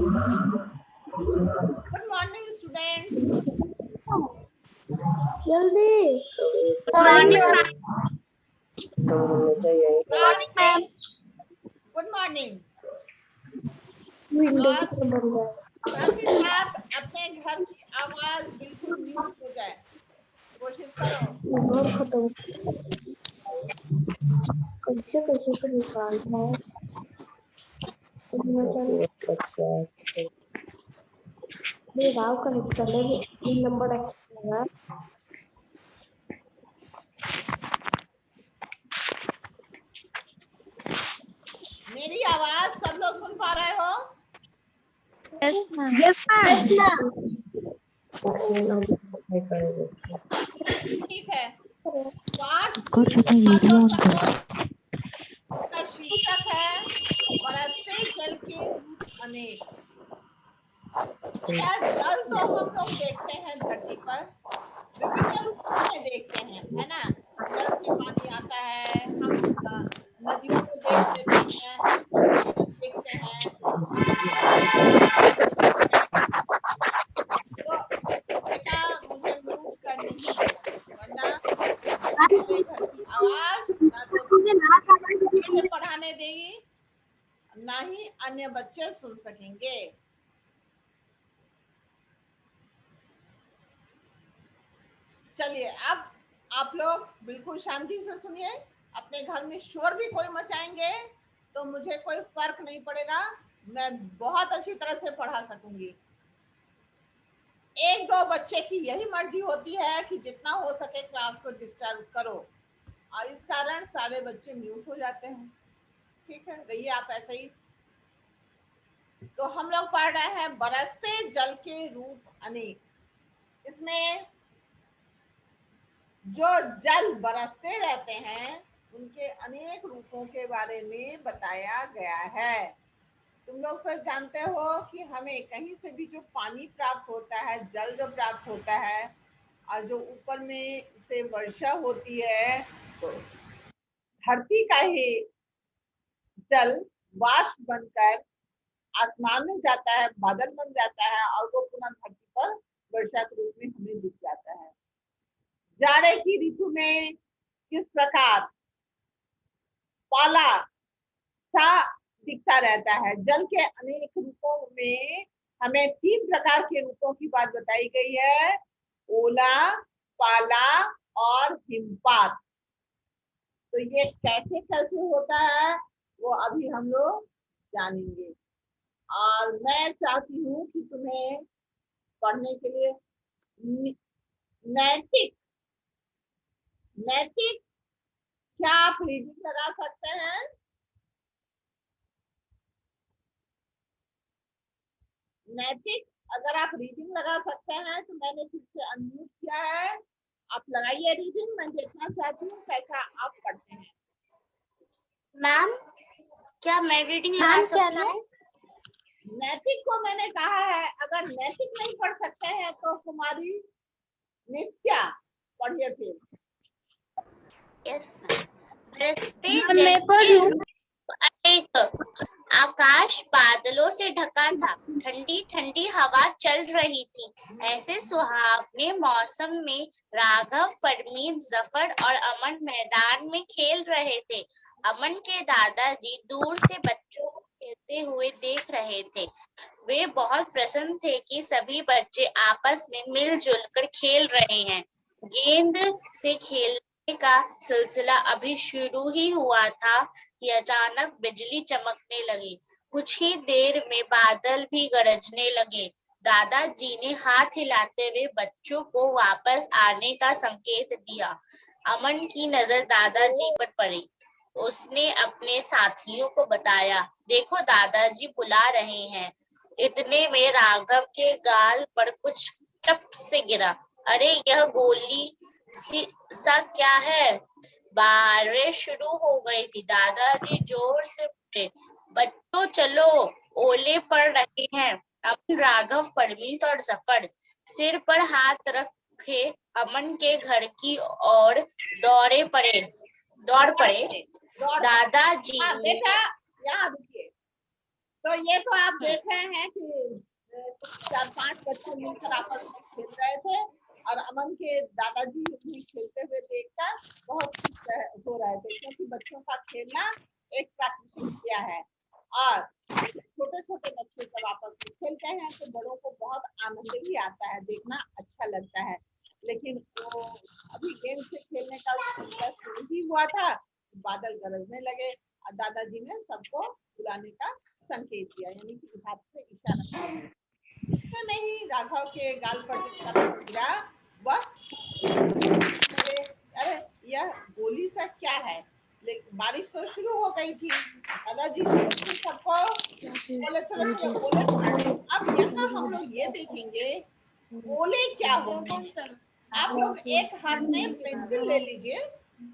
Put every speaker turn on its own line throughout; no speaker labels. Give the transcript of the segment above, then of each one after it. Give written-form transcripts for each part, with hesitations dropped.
Good morning, students.
जल्दी।
Good morning,
morning ma'am.
Good morning.
Window
और
कितना बंद है?
सभी साथ अपने घर की आवाज बिल्कुल म्यूट हो जाए, कोशिश करो।
बहुत खत्म। कैसे कैसे तो निकालना है। मेरे गाँव का निकल है, 3 नंबर एक्स्ट्रा है।
मेरी आवाज सब लोग सुन पा रहे हो?
Yes ma'am. Yes ma'am.
ठीक है। पाठ का शीर्षक है बरसते जल के रूप अनेक। क्या जल तो हम लोग देखते हैं धरती पर, विभिन्न रूपों में देखते हैं, है ना। नल से पानी आता है, हम नदियों को देख लेते हैं, देखते हैं, तो बेटा मुझे म्यूट करने ही देना, वरना मेरे घर की आवाज ना तो मुझे पढ़ाने देगी, ना ही अन्य बच्चे सुन सकेंगे। चलिए अब आप लोग बिल्कुल शांति से सुनिए। अपने घर में शोर भी कोई मचाएंगे तो मुझे कोई फर्क नहीं पड़ेगा, मैं बहुत अच्छी तरह से पढ़ा सकूंगी। एक दो बच्चे की यही मर्जी होती है कि जितना हो सके क्लास को डिस्टर्ब करो, और इस कारण सारे बच्चे म्यूट हो जाते हैं। ठीक है, रहिए आप ऐसे ही। तो हम लोग पढ़ रहे हैं बरसते जल के रूप अनेक। इसमें जो जल बरसते रहते हैं उनके अनेक रूपों के बारे में बताया गया है। तुम लोग तो जानते हो कि हमें कहीं से भी जो पानी प्राप्त होता है, जल जो प्राप्त होता है, और जो ऊपर में से वर्षा होती है, तो धरती का ही जल वाष्प बनकर आसमान में जाता है, बादल बन जाता है, और वो पुनः धरती पर वर्षा के रूप में हमें दिख जाता है। जाड़े की ऋतु में किस प्रकार पाला सा दिखता रहता है। जल के अनेक रूपों में हमें 3 प्रकार के रूपों की बात बताई गई है, ओला, पाला और हिमपात। तो ये कैसे कैसे होता है वो अभी हम लोग जानेंगे, और मैं चाहती हूँ कि तुम्हें पढ़ने के लिए नैतिक नैतिक क्या आप रीडिंग लगा सकते हैं? नैतिक अगर आप रीडिंग लगा सकते हैं तो मैंने फिर से अनम्यूट किया है, आप लगाइए रीडिंग। मैं देखना चाहती हूँ कैसा आप पढ़ते हैं।
मैम क्या मैं रीडिंग लगा सकती हूँ?
नैतिक को मैंने कहा है, अगर नैतिक नहीं पढ़ सकते हैं तो कुमारी नित्या पढ़िए फिर।
Yes ma'am. आकाश बादलों से ढका था, ठंडी ठंडी हवा चल रही थी। ऐसे सुहावने मौसम में राघव, परमीत, जफर और अमन मैदान में खेल रहे थे। अमन के दादाजी दूर से बच्चों को खेलते हुए देख रहे थे। वे बहुत प्रसन्न थे कि सभी बच्चे आपस में मिलजुल कर खेल रहे हैं। गेंद से खेलने का सिलसिला अभी शुरू ही हुआ था कि अचानक बिजली चमकने लगी। कुछ ही देर में बादल भी गरजने लगे। दादाजी ने हाथ हिलाते हुए बच्चों को वापस आने का संकेत दिया। अमन की नजर दादाजी पर पड़ी। उसने अपने साथियों को बताया, देखो दादाजी बुला रहे हैं। इतने में राघव के गाल पर कुछ टप से गिरा। अरे यह गोली सा क्या है? बारिश शुरू हो गई थी। दादाजी जोर से बोले, बच्चों चलो, ओले पड़ रहे हैं। अमन, राघव, परमीत और जफर सिर पर हाथ रखे अमन के घर की ओर दौड़ पड़े। दादाजी
बेटा यहाँ रुकिए। तो ये तो आप देख रहे हैं कि 4-5 बच्चे मिलकर आपस में खेल रहे थे और अमन के दादाजी उन्हें खेलते हुए देखकर बहुत खुश हो रहे थे, क्योंकि बच्चों का खेलना एक प्राकृतिक क्रिया है और छोटे छोटे बच्चे जब आपस में खेलते हैं तो बड़ों को बहुत आनंद भी आता है, देखना अच्छा लगता है। लेकिन वो अभी गेम से खेलने का सिलसिला शुरू ही हुआ था, बादल गरजने लगे और दादाजी ने सबको बुलाने का संकेत दिया, यानी कि हाथ से इशारा किया। इतने में ही राघव के गाल पर जो पत्थर गिरा वह अरे अरे यह गोली सा क्या है। लेकिन बारिश तो शुरू हो गई थी, दादाजी सबको बोले चलो चलो ओले पकड़े। अब यहाँ हम लोग ये देखेंगे ओले क्या होते हैं। आप लोग एक हाथ में पेंसिल ले लीजिए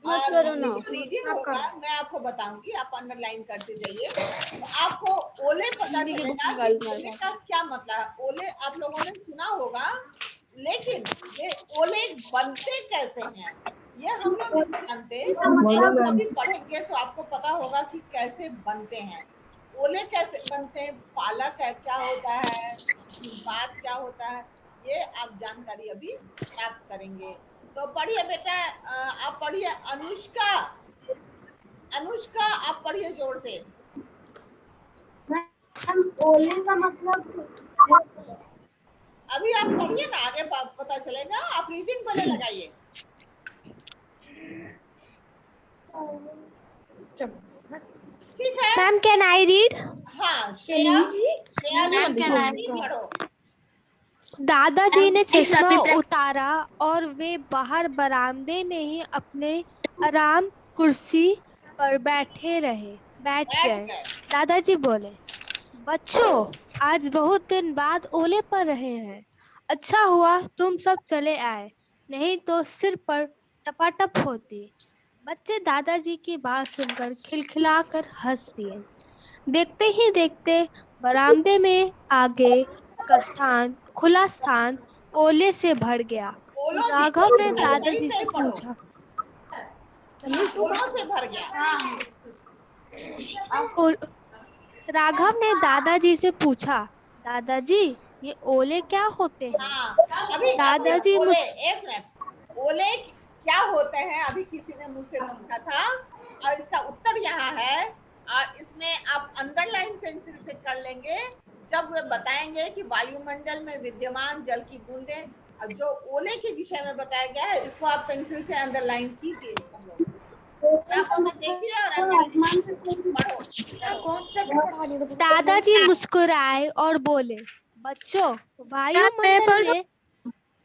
और रीडिंग होगा, मैं आपको बताऊंगी, आप अंडरलाइन करते जाइए तो आपको ओले पता चलेगा कि ओले का क्या मतलब है। ओले आप लोगों ने सुना होगा, लेकिन ये ओले बनते कैसे हैं ये हम लोग नहीं जानते। आप कभी पढ़ेंगे तो आपको पता होगा कि कैसे बनते हैं ओले, कैसे बनते हैं, पालक है क्या होता है, बात क्या होता है, ये आप जानकारी अभी प्राप्त करेंगे। तो पढ़िए बेटा, आप पढ़िए अनुष्का, अनुष्का आप पढ़िए जोर से।
ओले का मतलब
अभी आप पढ़िए ना, आगे पता चलेगा, आप रीडिंग पहले लगाइए। ठीक है
मैम, कैन आई रीड?
हाँ श्रेया, श्रेया पढ़ो।
दादाजी ने चश्मा उतारा और वे बाहर बरामदे में ही अपने आराम कुर्सी पर बैठ गए। दादाजी बोले, बच्चों, आज बहुत दिन बाद ओले पड़ रहे हैं। अच्छा हुआ तुम सब चले आए, नहीं तो सिर पर टपाटप होती। बच्चे दादाजी की बात सुनकर खिलखिलाकर हंस दिए। देखते ही देखते बरामदे में आगे का खुला स्थान ओले से भर गया।
ओलों
राघव ने
से
दादाजी से
पढ़ो,
पूछा,
ओलों से भर गया।
राघव ने दादाजी से पूछा, दादाजी, ये ओले क्या होते हैं?
हाँ अभी
दादाजी
ओले, एक मिनट, ओले क्या होते हैं अभी किसी ने मुझ से पूछा था और इसका उत्तर यहाँ है और इसमें आप अंडरलाइन पेंसिल से कर लेंगे जब वे बताएंगे कि वायुमंडल में विद्यमान जल की बूंदें, और जो ओले के विषय में बताया गया है इसको आप पेंसिल से अंडरलाइन कीजिए सब लोग। देखिए और
दादाजी मुस्कुराए और बोले, बच्चों, वायुमंडल में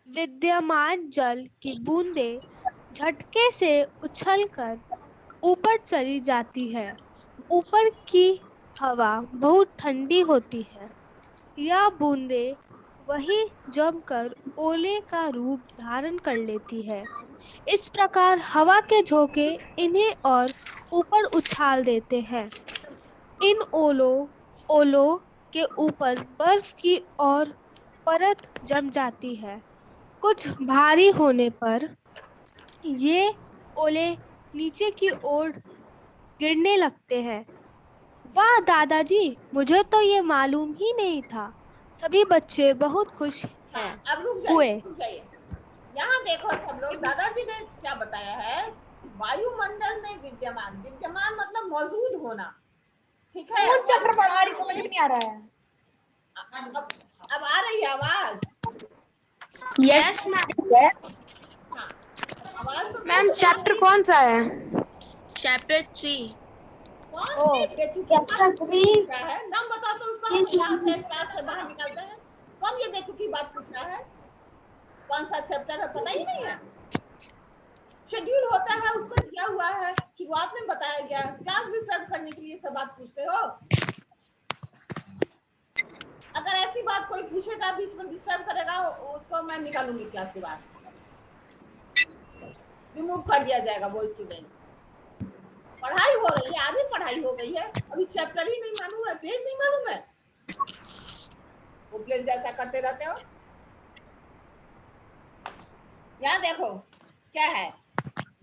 विद्यमान जल की बूंदें झटके से उछलकर ऊपर चली जाती है। ऊपर की हवा बहुत ठंडी होती है। यह बूंदें वही जमकर ओले का रूप धारण कर लेती है। इस प्रकार हवा के झोंके इन्हें और ऊपर उछाल देते हैं। इन ओलों के ऊपर बर्फ की और परत जम जाती है। कुछ भारी होने पर ये ओले नीचे की ओर गिरने लगते हैं। वाह दादाजी, मुझे तो ये मालूम ही नहीं था। सभी बच्चे बहुत खुश
अब रुक
हुए।
जाइए, यहाँ देखो सब लोग, दादाजी ने क्या बताया है, वायुमंडल में विद्यमान, विद्यमान मतलब मौजूद होना, ठीक है।
कौन चैप्टर पढ़ा रही, समझ नहीं आ रहा है।
अब आ रही है आवाज?
Yes ma'am.
हाँ आवाज तो
मैम चैप्टर कौन सा है? चैप्टर 3।
कौन चैप्टर 3 का है? नाम बता तो उसका क्लास से बाहर निकालते हैं। कौन ये बेतुकी बात पूछ रहा है? कौन सा चैप्टर है पता ही नहीं है। शेड्यूल होता है उसमें दिया हुआ है, शुरुआत में बताया गया, क्लास डिस्टर्ब करने के लिए सब बात पूछते हो। अगर ऐसी बात कोई पूछेगा बीच में डिस्टर्ब करेगा उसको मैं निकालूंगी क्लास के बाद, रिमूव कर दिया जाएगा वो स्टूडेंट। पढ़ाई हो रही है, आधी पढ़ाई हो गई है, अभी चैप्टर ही नहीं मालूम है, पेज नहीं मालूम है, वो प्लेस जैसा करते रहते हो। यहाँ देखो क्या है,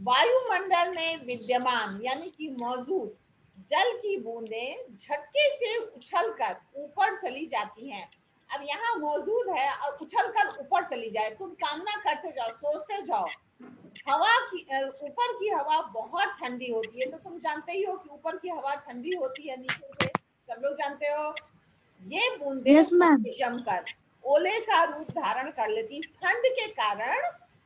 वायुमंडल में विद्यमान यानी कि मौजूद, जल की बूंदें झटके से उछलकर ऊपर चली जाती हैं। अब यहाँ मौजूद है और उछलकर ऊपर चली जाए, तुम कामना करते जाओ, सोचते जाओ। हवा की ऊपर की हवा बहुत ठंडी होती है, तो तुम जानते ही हो कि ऊपर की हवा ठंडी होती है नीचे से, सब लोग जानते हो। ये बूंदें
Yes, ma'am.
जमकर ओले का रूप धारण कर लेती, ठंड के कारण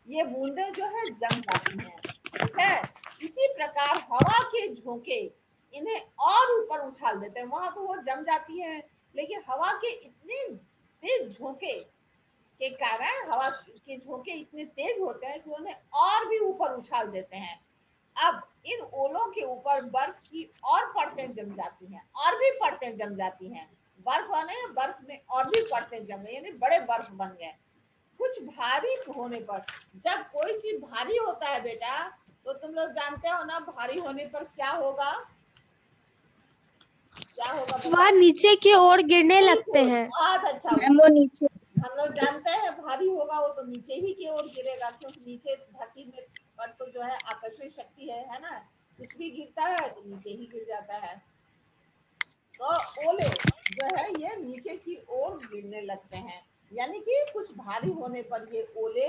ये बूंदें जो है जम जाती हैं, ठीक है। इसी प्रकार हवा के झोंके इन्हें और ऊपर उछाल देते हैं, वहां तो वो जम जाती हैं, लेकिन हवा के इतने तेज झोंके के कारण, हवा के झोंके इतने तेज होते हैं कि उन्हें और भी ऊपर उछाल देते हैं। अब इन ओलों के ऊपर बर्फ की और परतें जम जाती हैं, और भी परतें जम जाती हैं। बर्फ बने, बर्फ में और भी परतें जम गई, यानी बड़े बर्फ बन गए। कुछ भारी होने पर, जब कोई चीज भारी होता है बेटा, तो तुम लोग जानते हो ना भारी होने पर क्या होगा, क्या होगा
वह नीचे की ओर गिरने लगते हैं।
बहुत अच्छा,
वो नीचे।
हम लोग जानते हैं भारी होगा वो तो नीचे ही की ओर गिरेगा, क्योंकि नीचे धरती में पर तो जो है आकर्षण शक्ति है ना, कुछ भी गिरता है तो नीचे ही गिर जाता है। तो ओले जो है ये नीचे की ओर गिरने लगते हैं, यानी कि कुछ भारी होने पर ये ओले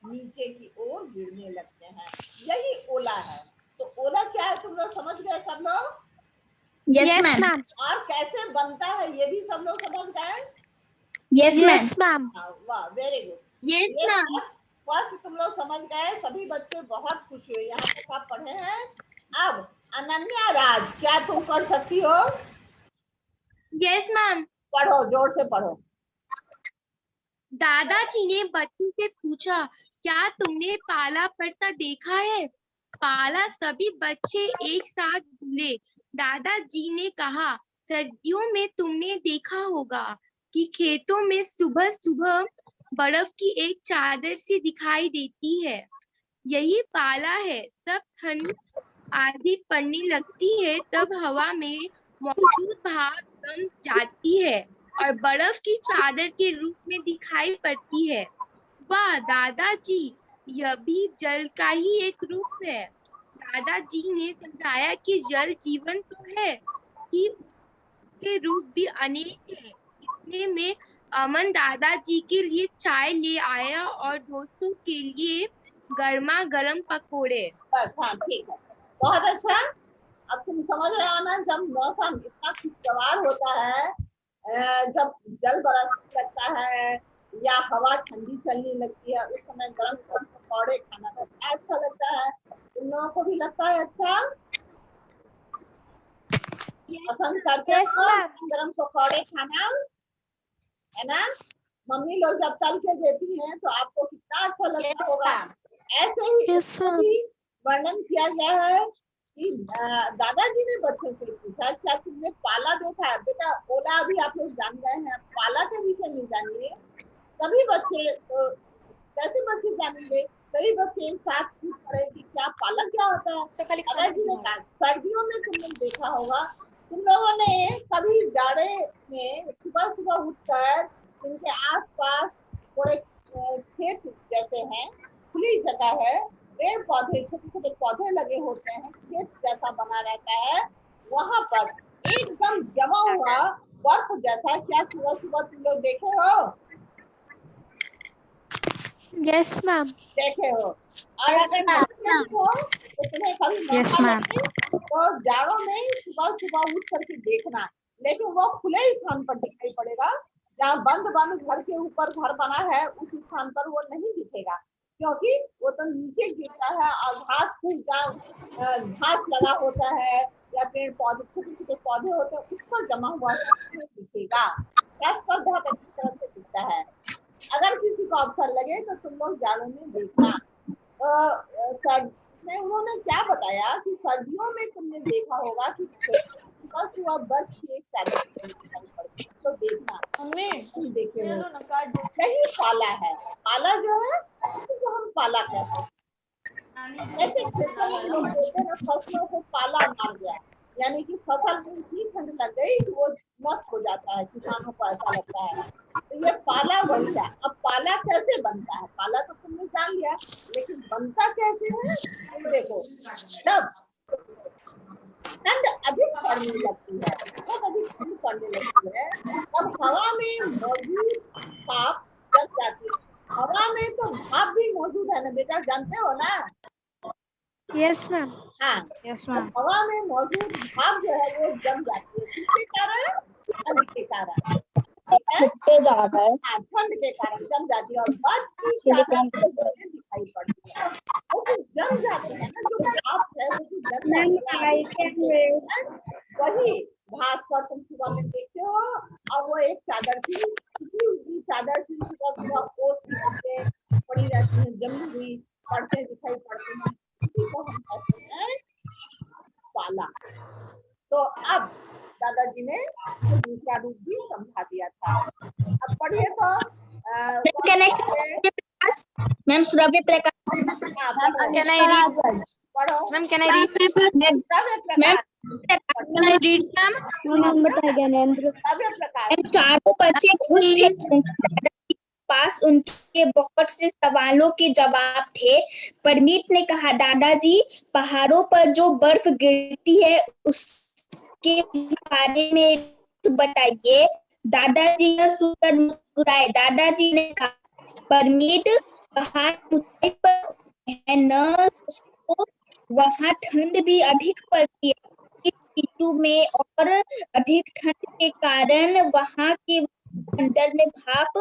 नीचे की ओर गिरने लगते हैं, यही ओला है। तो ओला क्या है तुम लोग समझ गए सब लोग?
Yes,
yes
ma'am.
मैम।
और कैसे बनता है ये भी सब लोग समझ गए?
Yes, ma'am.
Yes ma'am.
वाह, वेरी गुड।
Yes,
ये
ma'am.
फर्स्ट तुम लोग समझ गए, सभी बच्चे बहुत खुश हुए, यहाँ तक आप पढ़े हैं। अब अनन्या राज, क्या तुम पढ़ सकती हो?
Yes, ma'am.
पढ़ो, जोर से पढ़ो।
दादाजी ने बच्चों से पूछा, क्या तुमने पाला पड़ता देखा है? पाला सभी बच्चे एक साथ बोले। दादाजी ने कहा, सर्दियों में तुमने देखा होगा कि खेतों में सुबह सुबह बर्फ की एक चादर सी दिखाई देती है। यही पाला है। सब ठंड आधी पड़ने लगती है, तब हवा में मौजूद भाप जम जाती है और बर्फ की चादर के रूप में दिखाई पड़ती है। वाह दादाजी, यह भी जल का ही एक रूप है। दादाजी ने समझाया कि जल जीवन तो है कि उसके रूप भी अनेक है। इतने में अमन दादाजी के लिए चाय ले आया और दोस्तों के लिए गर्मा गर्म पकोड़े।
बस, हाँ ठीक है, बहुत अच्छा। अब तुम समझ रहे हो ना, जब मौसम इतना खुशगवार होता है, जब जल बरसने लगता है या हवा ठंडी चलने लगती है, उस समय गरम गरम पकौड़े खाना कितना अच्छा लगता है। तुम लोगों को भी लगता है अच्छा? पसंद करते
Yes,
हो
ma'am.
गरम पकौड़े खाना, है ना? मम्मी लोग जब तल के देती हैं तो आपको कितना अच्छा लगता होगा। ऐसे ही
Yes, ma'am.
भी वर्णन किया गया है कि दादाजी ने बच्चों से पूछा, क्या तुमने पाला देखा है? बेटा ओला अभी आप लोग जान गए हैं, पाला के विषय में जानिए। सभी बच्चे कैसे बच्चे जानेंगे? सभी बच्चे एक साथ पूछ पड़े कि क्या पाला क्या होता है। दादाजी ने कहा, सर्दियों में तुमने देखा होगा, तुम लोगों ने कभी जाड़े में सुबह सुबह उठकर इनके आसपास थोड़े खेत जैसे हैं, खुली जगह है, पेड़ पौधे, छोटे छोटे पौधे लगे होते हैं, खेत जैसा बना रहता है, वहां पर एकदम जमा हुआ बर्फ जैसा, क्या सुबह सुबह तुम लोग देखे हो?
Yes, ma'am.
देखे हो? और
Yes,
अगर
ma'am.
नहीं देखे हो तो तुम्हें कभी
Yes,
मौका
ma'am.
लगे तो जाड़ों में सुबह सुबह उठ करके देखना, लेकिन वो खुले स्थान पर दिखाई पड़ेगा। जहाँ बंद बंद घर के ऊपर घर बना है उस स्थान पर वो नहीं दिखेगा, क्योंकि वो तो नीचे गिरता है और घास फूस जहाँ घास लगा होता है या पेड़ पौधे, छोटे छोटे पौधे होते हैं, उस पर जमा हुआ दिखेगा। छत पर बहुत अच्छी तरह से दिखता है। अगर किसी को अवसर लगे तो तुम लोग जाड़ों में देखना। उन्होंने क्या बताया कि सर्दियों में तुमने देखा होगा कि सुबह सुबह बर्फ की एक चादर दिखाई पड़ती है, तो देखना देखे हो। यही पाला है। पाला जो है जो हम पाला कहते हैं, ऐसे खेतों में लोग बोलते हैं फसलों को पाला मार गया, यानी कि फसल में इतनी ठंड लग गई कि वो नष्ट हो जाता है, किसानों को ऐसा लगता है। तो ये पाला वही है। अब पाला कैसे बनता है? पाला तो तुमने जान लिया, लेकिन बनता कैसे है? देखो, जब ठंड अधिक पड़ने लगती है, बहुत अधिक ठंड पड़ने लगती है, तब हवा में मौजूद भाप जम जाती है। हवा में तो भाप भी मौजूद है ना बेटा, जानते हो ना?
Yes ma'am.
हाँ,
यस
तो
मैम।
हवा में मौजूद भाप जो है वो जम जाती है, किसके कारण? ठंड के कारण, हाँ, ठंड के कारण जम जाती है और बर्फ की चादर दिखाई पड़ती है। वो जो जम जाती है ना, जो भाप है वो जो जम जाती है, वही घास पर तुम सुबह में देखते हो, और वो एक चादर की चादर की सुबह सुबह ओस की नीचे पड़ी रहती है, जमी हुई परतें दिखाई पड़ती हैं, इसी को हम कहते हैं पाला। तो अब दादाजी ने दूसरा रूप भी समझा दिया था। अब पढ़िए तो
मैम श्रव्य प्रकाश,
पढ़ो
मैम कैन आई रीड?
श्रव्य प्रकाश।
चारों बच्चे खुश थे। दादाजी के पास उनके बहुत से सवालों के जवाब थे। परमीत ने कहा, दादाजी पहाड़ों पर जो बर्फ गिरती है उसके बारे में बताइए। दादाजी यह सुनकर मुस्कुराए। दादाजी ने कहा, परमीत पहाड़ ऊंचाई पर है न, उसको वहाँ ठंड भी अधिक पड़ती है। इस ऋतु में और अधिक ठंड के कारण वहाँ के मंडल में भाप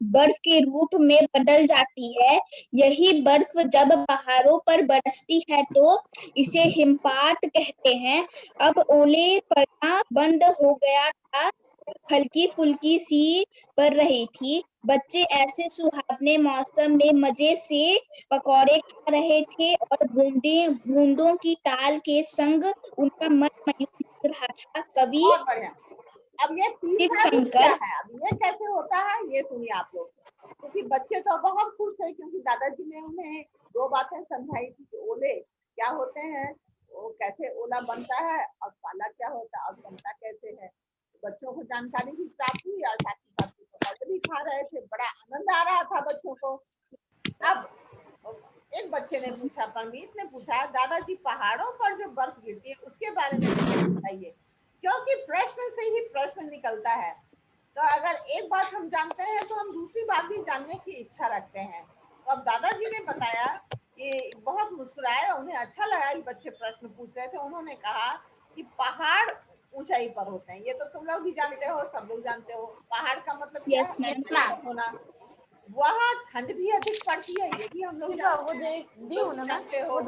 बर्फ के रूप में बदल जाती है। यही बर्फ जब पहाड़ों पर बरसती है तो इसे हिमपात कहते हैं। अब ओले पड़ना बंद हो गया था, हल्की फुल्की सी पड़ रही थी। बच्चे ऐसे सुहावने मौसम में मजे से पकौड़े खा रहे थे और बूंदों की ताल के संग उनका मन मयूर नाच रहा था। कवि
बहुत बढ़िया। अब ये तीसरा रूप क्या है, अब ये कैसे होता है ये सुनिए आप लोग, क्योंकि बच्चे तो बहुत खुश थे, क्योंकि दादाजी ने उन्हें दो बातें समझाई थी कि ओले क्या होते हैं, वो कैसे ओला बनता है, और पाला क्या होता है और बनता कैसे है। बच्चों को जानकारी भी प्राप्त हुई और साथ ही साथ पकौड़े भी खा रहे थे, बड़ा आनंद आ रहा था बच्चों को। अब एक बच्चे ने पूछा, परमीत ने पूछा, दादाजी पहाड़ों पर जो बर्फ गिरती है उसके बारे में बताइए, क्योंकि प्रश्न से ही प्रश्न निकलता है। तो अगर एक बात हम जानते हैं तो हम दूसरी बात भी जानने की इच्छा रखते हैं। तो अब दादाजी ने बताया कि बहुत मुस्कुराए, उन्हें अच्छा लगा कि बच्चे प्रश्न पूछ रहे थे। उन्होंने कहा कि पहाड़ ऊंचाई पर होते हैं, ये तो तुम लोग भी जानते हो, सब लोग जानते हो। पहाड़ का मतलब क्या है? होना। वहाँ ठंड भी अधिक पड़ती है, ये भी हम लोग जानते हो।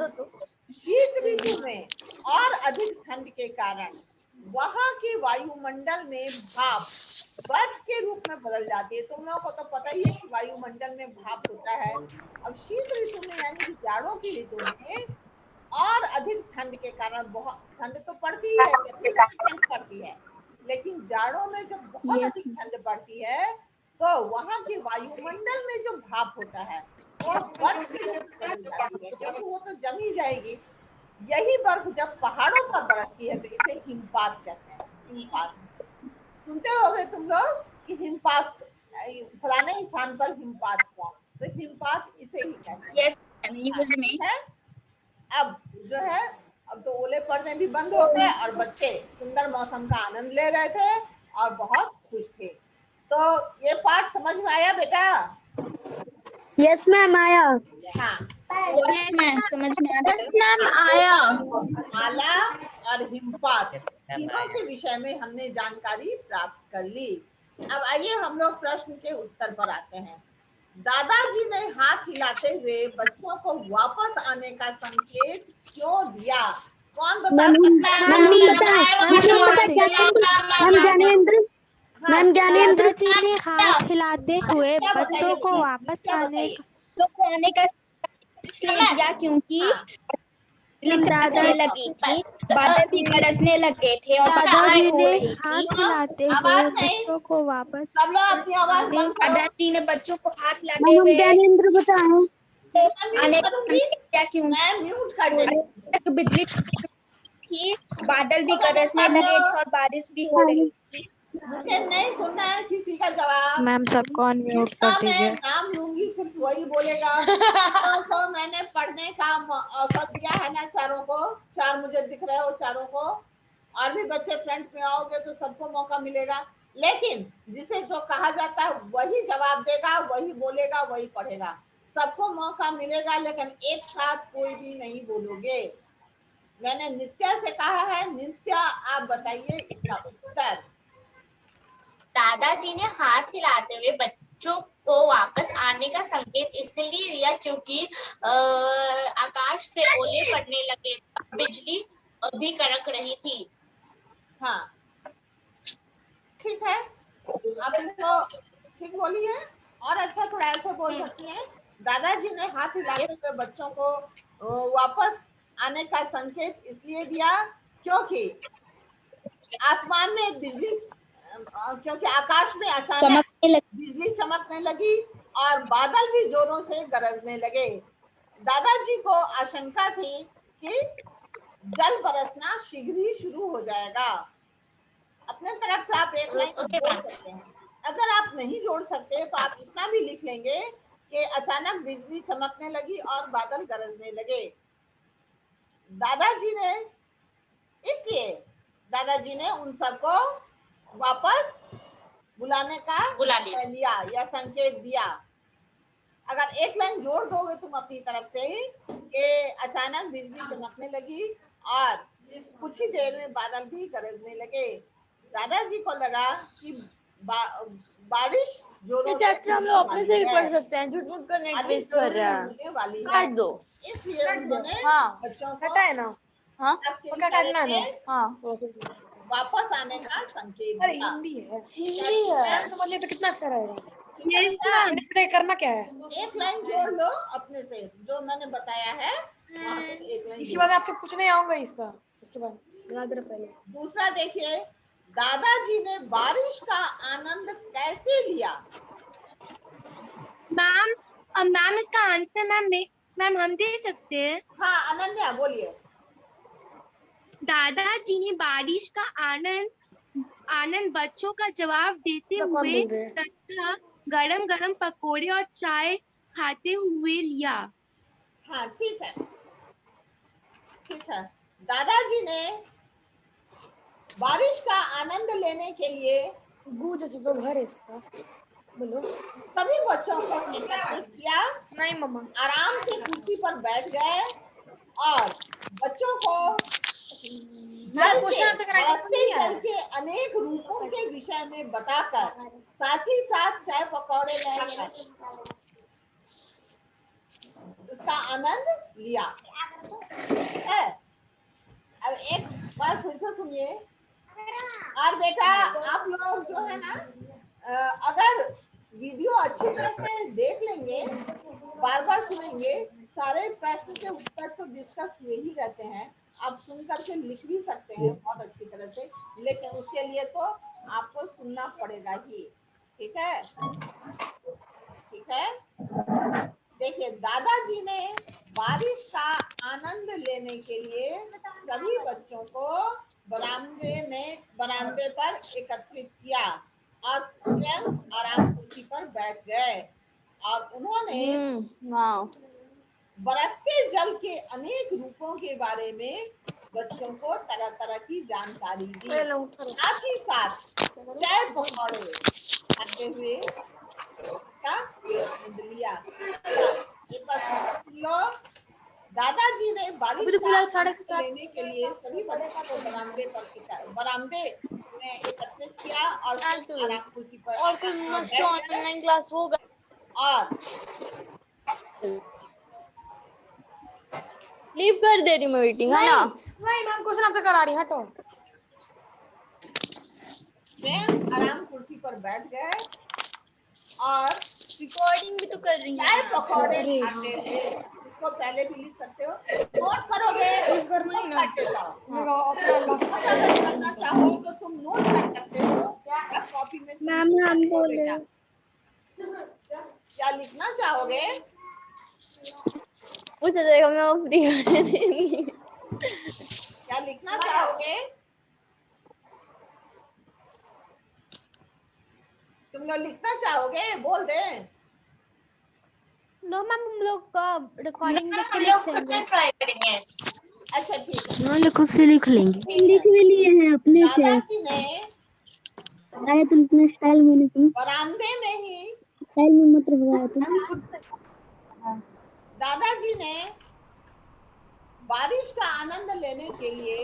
शीत ऋतु में और अधिक ठंड के कारण वहाँ के वायुमंडल में भाप बर्फ के रूप में बदल जाती है। तुम लोगों को तो पता ही है कि वायुमंडल में भाप होता है। अब शीत ऋतु में यानी कि जाड़ों की ऋतु में और अधिक ठंड के कारण, बहुत ठंड तो पड़ती ही है, ठंड पड़ती है, लेकिन जाड़ों में जब बहुत अधिक ठंड पड़ती है तो वहाँ के वायुमंडल में जो भाप होता है वो बर्फ के रूप में बदल जाती है, क्योंकि वो तो जम ही जाएगी। यही बर्फ जब पहाड़ों पर बरसती है तो इसे हिमपात कहते हैं। हिमपात सुनते होगे तुम लोग कि हिमपात, फलाने स्थान पर हिमपात हुआ, तो हिमपात इसे ही कहते हैं।
न्यूज़ में
है। अब जो है, अब तो ओले पड़ने भी बंद हो गए और बच्चे सुंदर मौसम का आनंद ले रहे थे और बहुत खुश थे। तो ये पाठ समझ में आया बेटा?
यस मैम आया।
हाँ,
यस मैम समझ में आया।
पाला और हिमपात तीनों के विषय में हमने जानकारी प्राप्त कर ली। अब आइए हम लोग प्रश्न के उत्तर पर आते हैं। दादाजी ने हाथ हिलाते हुए बच्चों को वापस आने का संकेत क्यों दिया? कौन बता
मैम ज्ञानेंद्र जी ने हाथ हिलाते हुए बच्चों को वापस आने
का इसलिए दिया क्योंकि लगी थी, बादल भी गरजने लगे थे और
दादाजी ने हाथ हिलाते हुए बच्चों को वापस
सब लोग अपनी आवाज बंद करो।
दादाजी ने बच्चों को हाथ हिलाते हुए
ज्ञानेंद्र बताएं
आने का क्यों? मैं म्यूट कर देती।
बिजली थी, बादल भी गरजने लगे थे और बारिश भी हो रही थी।
मुझे नहीं सुनना है किसी का जवाब।
मैम सबको अनम्यूट कर दीजिए।
मैं नाम लूंगी सिर्फ वही बोलेगा। तो मैंने पढ़ने का अवसर दिया है ना चारों को, 4 मुझे दिख रहे हो चारों को, और भी बच्चे फ्रंट में आओगे तो सबको मौका मिलेगा। लेकिन जिसे जो कहा जाता है वही जवाब देगा, वही बोलेगा, वही पढ़ेगा। सबको मौका मिलेगा, लेकिन एक साथ कोई भी नहीं बोलोगे। मैंने नित्या से कहा है, नित्या आप बताइए इसका उत्तर।
दादाजी ने हाथ हिलाते हुए बच्चों को वापस आने का संकेत इसलिए दिया क्योंकि आकाश से ओले पड़ने लगे, बिजली भी कड़क रही थी।
हाँ ठीक है, आपने तो ठीक बोली है। और अच्छा थोड़ा ऐसे बोल सकती हैं, दादाजी ने हाथ हिलाते हुए बच्चों को वापस आने का संकेत इसलिए दिया क्योंकि आसमान में बिजली, क्योंकि आकाश में अचानक बिजली चमकने लगी और बादल भी जोरों से गरजने लगे। दादाजी को आशंका थी कि जल बरसना शीघ्र ही शुरू हो जाएगा। अपने तरफ से आप एक लाइन जोड़ सकते हैं। अगर आप नहीं जोड़ सकते तो आप इतना भी लिख लेंगे कि अचानक बिजली चमकने लगी और बादल गरजने लगे। दादाजी ने इसलिए दादाजी ने उन सबको वापस बुलाने का लिया या संकेत दिया। अगर एक लाइन जोड़ दोगे तुम अपनी तरफ से ही कि अचानक बिजली चमकने लगी और कुछ ही देर में बादल भी गरजने लगे। दादाजी को लगा कि बारिश जोरों से
हम लोग अपने से भी पढ़ सकते हैं, झूठ मूठ करने की वेस्ट कर रहे हैं,
होने वाली है।
काट दो,
इसलिए उन्होंने बच्चों को
हटा है ना, हाँ पक्का काटना है ना, हाँ
वापस आने का संकेत
अरे
दिया।
हिंदी है, हिंदी है तो बोलिए तो कितना अच्छा रहेगा। ये करना क्या है,
एक लाइन जोड़ लो अपने से जो मैंने बताया है, वहाँ पे एक लाइन।
इसके बाद आपसे पूछने आऊंगा इसका, इसके बाद याद रख पहले।
दूसरा देखिए, दादाजी ने बारिश का आनंद कैसे लिया?
मैम इसका आंसर मैम हम दे सकते हैं।
हाँ अनन्या बोलिए।
दादाजी ने बारिश का आनंद बच्चों का जवाब देते हुए तथा गरम गरम पकोड़े और चाय खाते हुए लिया।
हाँ ठीक है, ठीक है। दादाजी ने बारिश का आनंद लेने के लिए
तो घर है इसका, बोलो,
सभी बच्चों को एकत्रित किया।
नहीं मम्मा,
आराम से कुर्सी पर बैठ गए और बच्चों को बरसते जल के अनेक रूपों के विषय में बताकर साथ ही साथ चाय पकौड़े लाकर उसका आनंद लिया। है अब एक बार फिर से सुनिए। और बेटा आप लोग जो है ना, अगर वीडियो अच्छी तरह से देख लेंगे, बार बार सुनेंगे, सारे प्रश्न के उत्तर तो डिस्कस हुए ही रहते हैं। आप सुन करके लिख भी सकते हैं बहुत अच्छी तरह से, लेकिन उसके लिए तो आपको सुनना पड़ेगा ही। ठीक है, ठीक है। देखिए, दादाजी ने बारिश का आनंद लेने के लिए सभी बच्चों को बरामदे पर एकत्रित किया और स्वयं आराम कुर्सी पर बैठ गए और उन्होंने बरसते जल के अनेक रूपों के बारे में बच्चों को तरह तरह की जानकारी दी। साथ ही साथ चाय पकौड़े खाते हुए का आनंद लिया। एक बार लो, दादाजी ने बारिश का आनंद लेने के लिए सभी बच्चों को बरामदे में एकत्रित किया और आराम कुर्सी पर
और कोई मस्त ऑनलाइन क्लास होगा
और
लीव कर दे रही मैं मीटिंग, है ना? नहीं मैम क्वेश्चन आपसे करा रही, हटो।
मैं आराम कुर्सी पर बैठ गए और
रिकॉर्डिंग भी तो कर रही है।
चाय पकौड़े खाते थे। इसको पहले भी लिख सकते हो, नोट करोगे करना चाहो तो तुम नोट कर सकते हो या कॉपी में।
मैम हम बोले
क्या लिखना चाहोगे?
उसे देखो मैं फ्री
क्या लिखना चाहोगे? तुम लोग लिखना चाहोगे? बोल दे।
नो मैम, हम लोग रिकॉर्डिंग देख के
हम
लिख
लोग खुद से
देंगे।
ट्राई करेंगे।
अच्छा ठीक है।
हाँ खुद से लिख लेंगे।
लिख
भी लिए हैं अपने से।
दादाजी ने
आया तुम अपने स्टाइल में लिखी।
बरामदे में ही
स्टाइल में मत रखवाया तुम।
दादाजी ने बारिश का आनंद लेने के लिए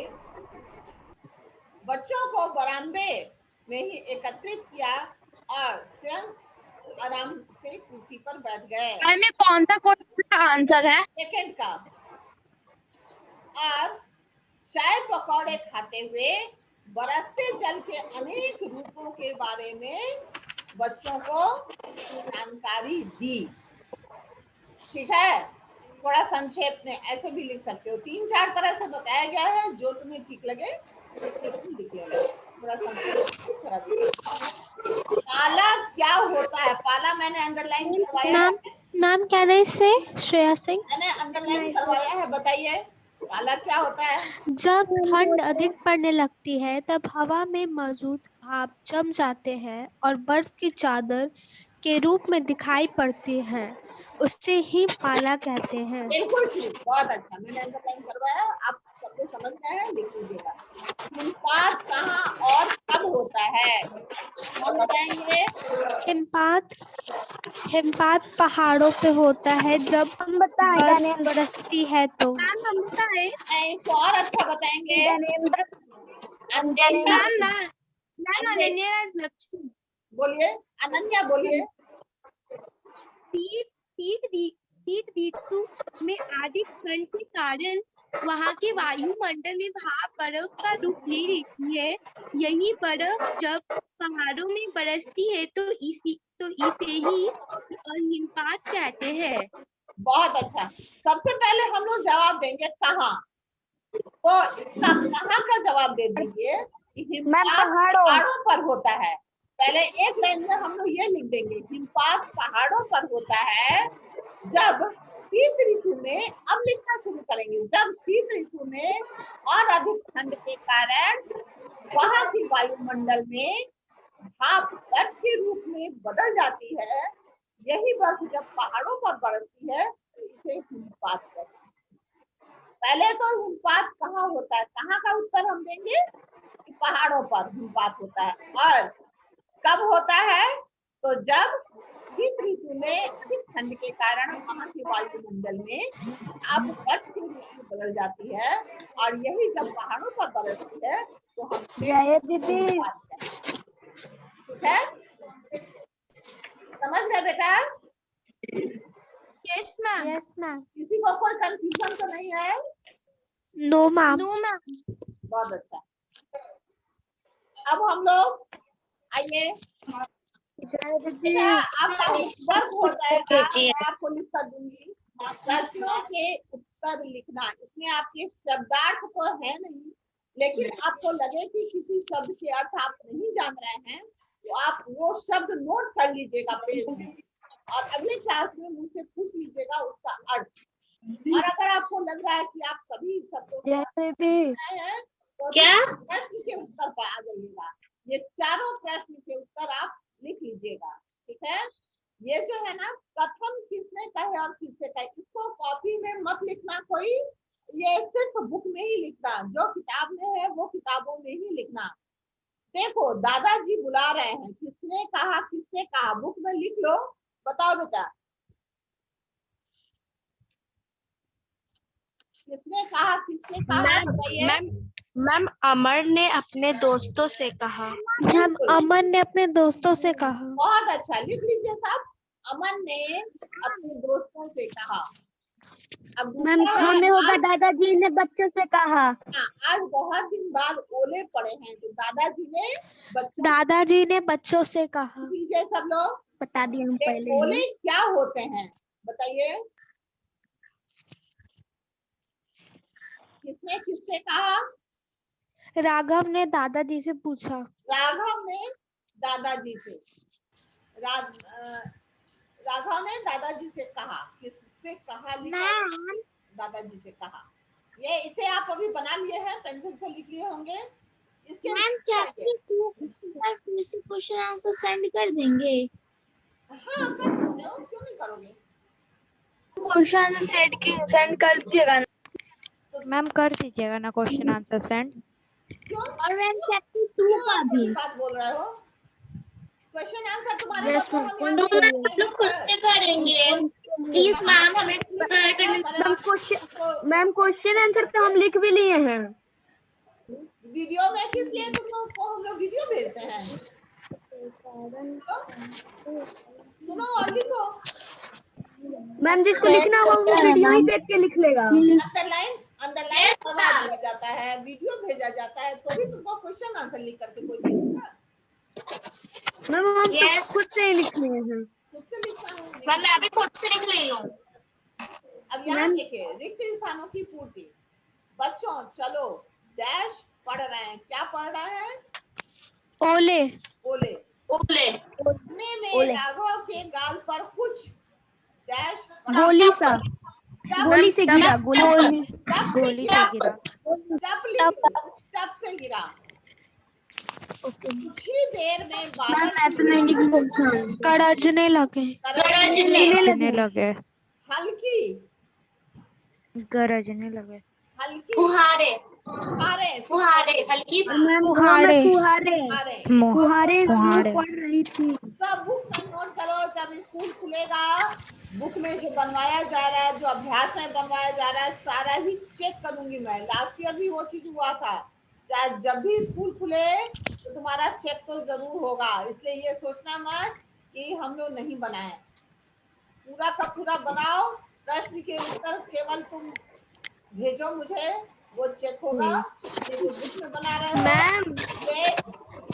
बच्चों को बरामदे में ही एकत्रित किया और स्वयं आराम से कुर्सी पर बैठ गए।
में कौन सा क्वेश्चन का आंसर है?
सेकंड का। और चाय पकौड़े खाते हुए बरसते जल के अनेक रूपों के बारे में बच्चों को जानकारी दी। ठीक है, थोड़ा संक्षेप में ऐसे भी लिख सकते हो, 3-4 तरह से बताया गया है, जो तुम्हें ठीक लगे लिख लेना। थोड़ा संक्षेप पाला क्या होता है? पाला मैंने अंडरलाइन करवाया है।
नाम क्या है इससे? श्रेया सिंह।
मैंने अंडरलाइन करवाया है, बताइए पाला क्या होता है?
जब ठंड अधिक पड़ने लगती है तब हवा में मौजूद भाप जम जाते हैं और बर्फ की चादर के रूप में दिखाई पड़ती है, उससे ही पाला कहते हैं।
बिल्कुल ठीक, बहुत अच्छा, मैंने अंडरलाइन करवाया, आप सबको समझ गए हैं, लिख लीजिएगा। हिमपात कहाँ और कब होता है? कौन बताएंगे?
हिमपात पहाड़ों पे होता है जब बर्फ बरसती है तो।
हम बताएं?
नहीं, तो और अच्छा बताएंगे।
मैम अनन्या लक्ष्मी
बोलिए, अनन्या बोलिए।
शीत ऋतु में अधिक ठंड के कारण वहाँ के वायुमंडल में भाप बर्फ का रूप ले लेती है। यही बर्फ जब पहाड़ों में बरसती है तो इसे ही हिमपात कहते हैं।
बहुत अच्छा। सबसे पहले हम लोग जवाब देंगे कहाँ, तो इसका कहाँ का जवाब दे दीजिए कि हिमपात पहाड़ों पर होता है। पहले एक लाइन में हम लोग ये लिख देंगे, हिमपात पहाड़ों पर होता है जब शीत ऋतु में, अब लिखना शुरू करेंगे, जब शीत ऋतु में और अधिक ठंड के कारण वहां की वायुमंडल में भाप बर्फ के रूप में बदल जाती है। यही बर्फ जब पहाड़ों पर बरसती है तो इसे हिमपात कहते हैं। पहले तो हिमपात कहाँ होता है, कहाँ का उत्तर हम देंगे कि पहाड़ों पर हिमपात होता है। और कब होता है, तो जब शीत ऋतु में अधिक ठंड के कारण वहां के वायुमंडल में अब बर्फ के रूप में बदल जाती है, और यही जब पहाड़ों पर बरसती है तो हम ठीक है, समझ गए बेटा?
Yes ma'am.
किसी को कोई कंफ्यूजन तो नहीं है?
No ma'am.
बहुत अच्छा। अब हम लोग आइए, आपका वर्क हो जाएगा, मैं आपको लिख कर दूंगी। प्रश्नों के उत्तर लिखना, इसमें आपके शब्दार्थ तो है नहीं, लेकिन आपको लगे कि किसी शब्द के अर्थ आप नहीं जान रहे हैं तो आप वो शब्द नोट कर लीजिएगा पेज में, और अगले क्लास में मुझसे पूछ लीजिएगा उसका अर्थ। और अगर आपको लग रहा है कि आप सभी शब्दों को हैं तो
क्या?
प्रश्न के उत्तर पर आ जाइएगा। ये चारों प्रश्न के उत्तर आप लिख लीजिएगा, ठीक है? ये जो है ना, कथन किसने कहे और किससे कहे, इसको कॉपी में मत लिखना कोई, ये सिर्फ बुक में ही लिखना, जो किताब में है वो किताबों में ही लिखना। देखो दादाजी बुला रहे हैं, किसने कहा किससे कहा, बुक में लिख लो। बताओ बेटा, किसने कहा किसने कहा, बताइए।
मैम अमर ने अपने दोस्तों से कहा।
मैम अमन ने अपने दोस्तों से कहा।
बहुत अच्छा, लिख लीजिए सब। अमन ने अपने दोस्तों से कहा। अब
मैम हमें होगा दादाजी ने बच्चों से कहा।
आज बहुत दिन बाद ओले पड़े हैं तो
दादाजी ने बच्चों से कहा।
लीजिए सब लोग,
बता दिए हम पहले।
ओले क्या होते हैं बताइए, किसने किससे कहा?
राघव ने दादाजी से पूछा।
राघव ने दादाजी से, राघव ने दादाजी से कहा। किससे कहा? दादाजी से कहा। ये इसे आप अभी बना लिए हैं, पेंसिल से लिख लिए होंगे। इसके
क्वेश्चन आंसर सेंड कर देंगे।
हाँ कर सकते हो, क्यों नहीं करोगे?
क्वेश्चन सेंड कर दीजिएगा।
मैम कर दीजिएगा ना क्वेश्चन आंसर सेंड।
क्यों
और मैम चैप्टर 2 का भी।
ऐसी बात बोल रहे हो? क्वेश्चन आंसर तुम्हारे
Yes,
को
ma'am.
हम यहाँ
तो
पे
मैम हम लोग खुद से करेंगे। प्लीज मैम हमें ट्राई करने
मैम क्वेश्चन आंसर तो हम लिख भी लिए हैं।
वीडियो में किस लिए तुम लोग को हम लोग वीडियो भेजते हैं? सुनो और लिखो।
मैम जिसको लिखना होगा वो वीडियो ही देख के लिख लेगा।
अंडरलाइन करवा दिया जाता है, वीडियो भेजा जाता है, तो भी तुमको क्वेश्चन आंसर लिख करके कोई भेजेगा?
मैम हम तो
Yes.
खुद से ही लिख लिए हैं।
खुद से लिखना है।
मैम मैं अभी खुद से लिख रही हूँ।
अब यहाँ देखिए, रिक्त स्थानों की पूर्ति। बच्चों चलो डैश पढ़ रहे हैं। क्या पढ़ रहे हैं?
ओले
ओले।
ओले
इतने में राघव के गाल पर कुछ डैश
गोली सा गोली से गिरा।
गोली से गिरा।
टप से गिरा। कुछ ही देर में बादल
गरजने लगे।
गरजने
लगे।
हल्की
गरजने लगे।
हल्की
फुहारे
फुहारे
फुहारे हल्की
फुहारे
फुहारे
फुहारे।
पड़ रही थी।
सब बुक में नोट करो। जब स्कूल खुलेगा, बुक में जो बनवाया जा रहा है, जो अभ्यास में बनवाया जा रहा है, सारा ही चेक करूंगी मैं। लास्ट ईयर भी वो चीज हुआ था। चाहे जब भी स्कूल खुले तो तुम्हारा चेक तो जरूर होगा। इसलिए ये सोचना मत कि हम लोग नहीं बनाए। पूरा का पूरा बनाओ। प्रश्न के उत्तर केवल तुम भेजो मुझे, वो चेक होगा। ये जो बुक में बना रहे हो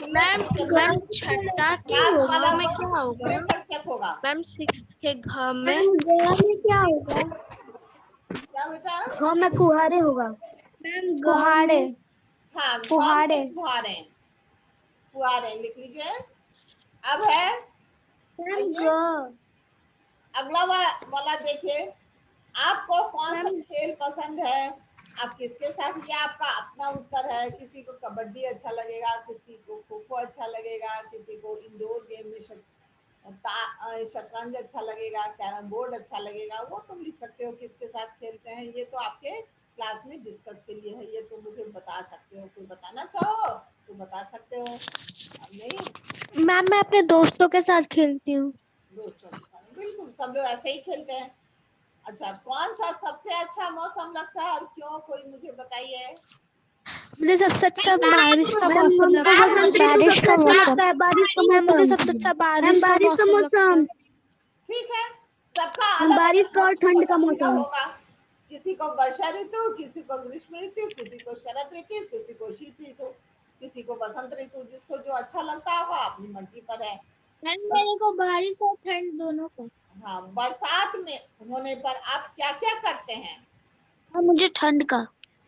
मैम छठा के घ में क्या होगा?
चेक होगा।
मैम 6th के घ में
क्या होगा?
क्या बेटा?
हाँ मैं फुहारे होगा।
फुहारे
हाँ
फुहारे।
फुहारे फुहारे लिख लीजिए। अब है अगला वाला देखिए। आपको कौन सा खेल पसंद है? आप किसके साथ? ये आपका अपना उत्तर है। किसी को कबड्डी अच्छा लगेगा, किसी को खो खो अच्छा लगेगा, किसी को इंडोर गेम में शतरंज अच्छा लगेगा, कैरम बोर्ड अच्छा लगेगा। वो तुम लिख सकते हो किसके साथ खेलते हैं। ये तो आपके क्लास में डिस्कस के लिए है। ये तो मुझे बता सकते हो। कोई बताना चाहो तो बता सकते हो। अब नहीं,
मैम मैं अपने दोस्तों के साथ खेलती हूँ।
दोस्तों के साथ बिल्कुल सब लोग ऐसे ही खेलते हैं। अच्छा, कौन सा सबसे अच्छा मौसम लगता है और क्यों? कोई मुझे बताइए।
मुझे सबसे अच्छा बारिश का मौसम लगता है।
बारिश का मौसम। बारिश का
मुझे
मौसम।
सबसे अच्छा बारिश का
बारिश का
मौसम लगता है।
मौसम।
ठीक है, सबका अलग
बारिश का और ठंड का
पसंदीदा
मौसम।
होगा। किसी को वर्षा ऋतु, किसी को ग्रीष्म ऋतु, किसी को शरद ऋतु, किसी को शीत ऋतु, किसी को बसंत ऋतु। जिसको जो अच्छा लगता है वो अपनी मर्जी पर है।
मेरे को बारिश और ठंड दोनों को।
हाँ, बरसात में होने पर आप क्या क्या करते हैं?
मुझे ठंड का।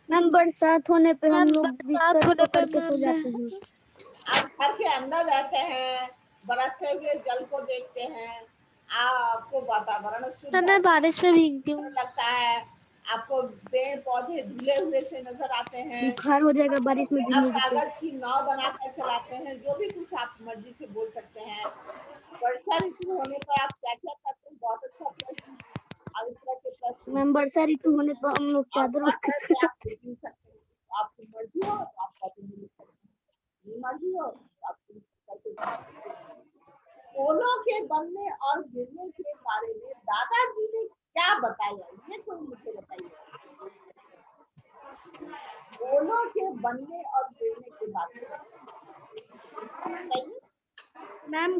मैम बरसात होने पे हम लोग बिस्तर पकड़ के सो जाते हैं।
आप घर के अंदर रहते हैं, बरसते हुए जल को देखते हैं, आपको वातावरण शुद्ध
तो मैं बारिश में भीगती हूँ।
लगता है, आपको पेड़ पौधे धुले हुए से नजर आते हैं,
बुखार हो जाएगा बारिश में
आप
भीगने से।
कागज की नाव बनाकर चलाते हैं। जो भी कुछ आप मर्जी से बोल सकते हैं। वर्षा ऋतु होने पर आप क्या क्या करते हैं? बहुत अच्छा प्रश्न। अब इस तरह के प्रश्न
मैम वर्षा ऋतु होने पर हम लोग चादर
आप पूछ सकते हैं। आपकी मर्जी हो तो आप लिख सकते हैं, मर्जी हो तो आप फूलों के बनने और गिरने के बारे में दादाजी ने क्या बताया? ये कोई मुझे बताइए। फूलों के बनने और गिरने के बारे में
मैम